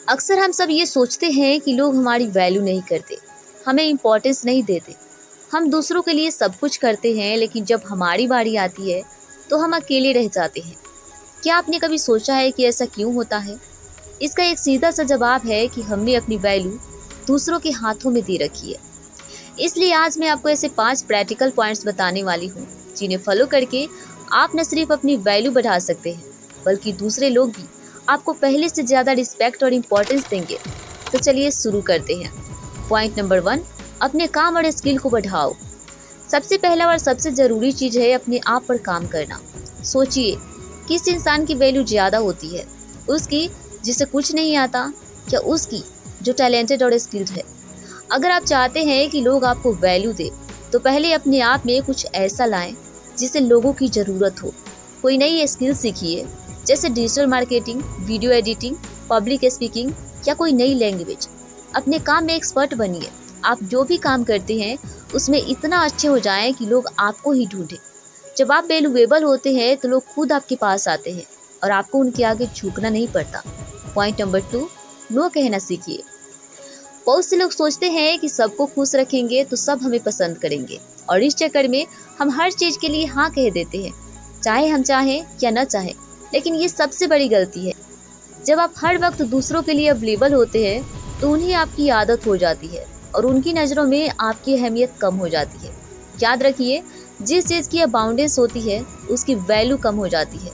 अक्सर हम सब ये सोचते हैं कि लोग हमारी वैल्यू नहीं करते, हमें इम्पोर्टेंस नहीं देते। हम दूसरों के लिए सब कुछ करते हैं, लेकिन जब हमारी बारी आती है तो हम अकेले रह जाते हैं। क्या आपने कभी सोचा है कि ऐसा क्यों होता है? इसका एक सीधा सा जवाब है कि हमने अपनी वैल्यू दूसरों के हाथों में दे रखी है। इसलिए आज मैं आपको ऐसे 5 प्रैक्टिकल पॉइंट्स बताने वाली हूँ, जिन्हें फॉलो करके आप न सिर्फ अपनी वैल्यू बढ़ा सकते हैं, बल्कि दूसरे लोग भी आपको पहले से ज़्यादा रिस्पेक्ट और इम्पोर्टेंस देंगे। तो चलिए शुरू करते हैं। पॉइंट नंबर 1, अपने काम और स्किल को बढ़ाओ। सबसे पहला और सबसे ज़रूरी चीज़ है अपने आप पर काम करना। सोचिए, किस इंसान की वैल्यू ज़्यादा होती है, उसकी जिसे कुछ नहीं आता, या उसकी जो टैलेंटेड और स्किल्ड है? अगर आप चाहते हैं कि लोग आपको वैल्यू दे, तो पहले अपने आप में कुछ ऐसा लाएं जिसे लोगों की ज़रूरत हो। कोई नई स्किल सीखिए, जैसे digital marketing, video editing, public speaking या कोई नई लैंग्वेज। अपने काम में एक्सपर्ट बनिए। आप जो भी काम करते हैं उसमें इतना अच्छे हो जाएं कि लोग आपको ही ढूंढें। जब आप वैल्यूएबल होते हैं तो लोग खुद आपके पास आते हैं और आपको उनके आगे झुकना नहीं पड़ता। पॉइंट नंबर 2, नो कहना सीखिए। बहुत से लोग सोचते हैं कि सबको खुश रखेंगे तो सब हमें पसंद करेंगे, और इस चक्कर में हम हर चीज़ के लिए हाँ कह देते हैं, चाहे हम चाहें या न चाहें। लेकिन ये सबसे बड़ी गलती है। जब आप हर वक्त दूसरों के लिए अवेलेबल होते हैं तो उन्हें आपकी आदत हो जाती है और उनकी नज़रों में आपकी अहमियत कम हो जाती है। याद रखिए, जिस चीज़ की अबाउंडेंस होती है उसकी वैल्यू कम हो जाती है।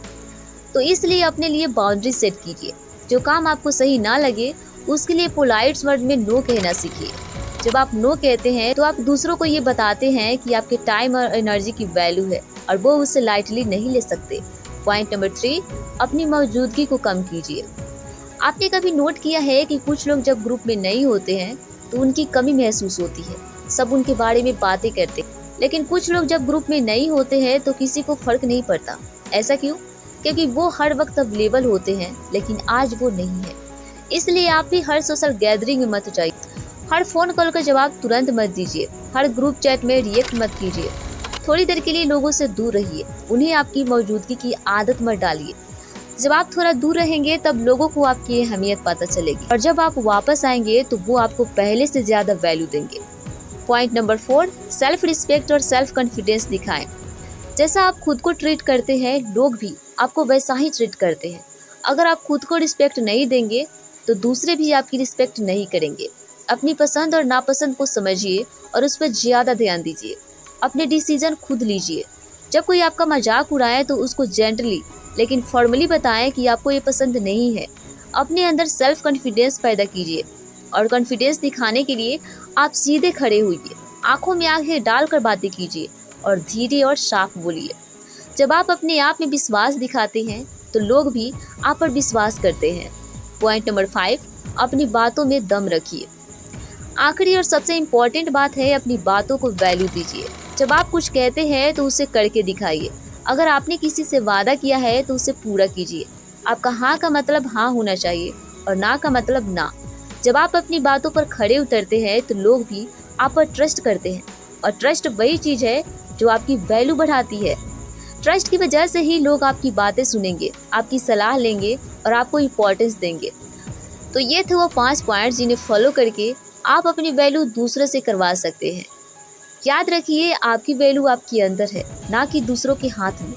तो इसलिए अपने लिए बाउंड्री सेट कीजिए। जो काम आपको सही ना लगे उसके लिए पोलाइट वर्ड में नो कहना सीखिए। जब आप नो कहते हैं तो आप दूसरों को ये बताते हैं कि आपके टाइम और एनर्जी की वैल्यू है और वो उसे लाइटली नहीं ले सकते। पॉइंट नंबर 3, अपनी मौजूदगी को कम कीजिए। आपने कभी नोट किया है कि कुछ लोग जब ग्रुप में नहीं होते हैं तो उनकी कमी महसूस होती है, सब उनके बारे में बातें करते, लेकिन कुछ लोग जब ग्रुप में नहीं होते हैं तो किसी को फर्क नहीं पड़ता। ऐसा क्यों? क्योंकि वो हर वक्त अवेलेबल होते हैं, लेकिन आज वो नहीं है। इसलिए आप भी हर सोशल गैदरिंग में मत जाइए, हर फोन कॉल का जवाब तुरंत मत दीजिए, हर ग्रुप चैट में रिएक्ट मत कीजिए। थोड़ी देर के लिए लोगों से दूर रहिए, उन्हें आपकी मौजूदगी की आदत मत डालिए। जब आप थोड़ा दूर रहेंगे तब लोगों को आपकी अहमियत पता चलेगी, और जब आप वापस आएंगे तो वो आपको पहले से ज्यादा वैल्यू देंगे। पॉइंट नंबर 4, सेल्फ रिस्पेक्ट और सेल्फ कॉन्फिडेंस दिखाएं। जैसा आप खुद को ट्रीट करते हैं, लोग भी आपको वैसा ही ट्रीट करते हैं। अगर आप खुद को रिस्पेक्ट नहीं देंगे तो दूसरे भी आपकी रिस्पेक्ट नहीं करेंगे। अपनी पसंद और नापसंद को समझिए और उस पर ज़्यादा ध्यान दीजिए। अपने डिसीजन खुद लीजिए। जब कोई आपका मजाक उड़ाए तो उसको जेंटली लेकिन फॉर्मली बताएं कि आपको ये पसंद नहीं है। अपने अंदर सेल्फ कॉन्फिडेंस पैदा कीजिए, और कॉन्फिडेंस दिखाने के लिए आप सीधे खड़े होइए, आंखों में आंखें डालकर बातें कीजिए और धीरे और साफ बोलिए। जब आप अपने आप में विश्वास दिखाते हैं तो लोग भी आप पर विश्वास करते हैं। पॉइंट नंबर 5, अपनी बातों में दम रखिए। आखिरी और सबसे इम्पोर्टेंट बात है, अपनी बातों को वैल्यू दीजिए। जब आप कुछ कहते हैं तो उसे करके दिखाइए। अगर आपने किसी से वादा किया है तो उसे पूरा कीजिए। आपका हाँ का मतलब हाँ होना चाहिए और ना का मतलब ना। जब आप अपनी बातों पर खड़े उतरते हैं तो लोग भी आप पर ट्रस्ट करते हैं, और ट्रस्ट वही चीज़ है जो आपकी वैल्यू बढ़ाती है। ट्रस्ट की वजह से ही लोग आपकी बातें सुनेंगे, आपकी सलाह लेंगे और आपको इम्पोर्टेंस देंगे। तो ये थे वो 5 पॉइंट्स जिन्हें फॉलो करके आप अपनी वैल्यू दूसरों से करवा सकते हैं। याद रखिए, आपकी वैल्यू आपके अंदर है, ना कि दूसरों के हाथ में।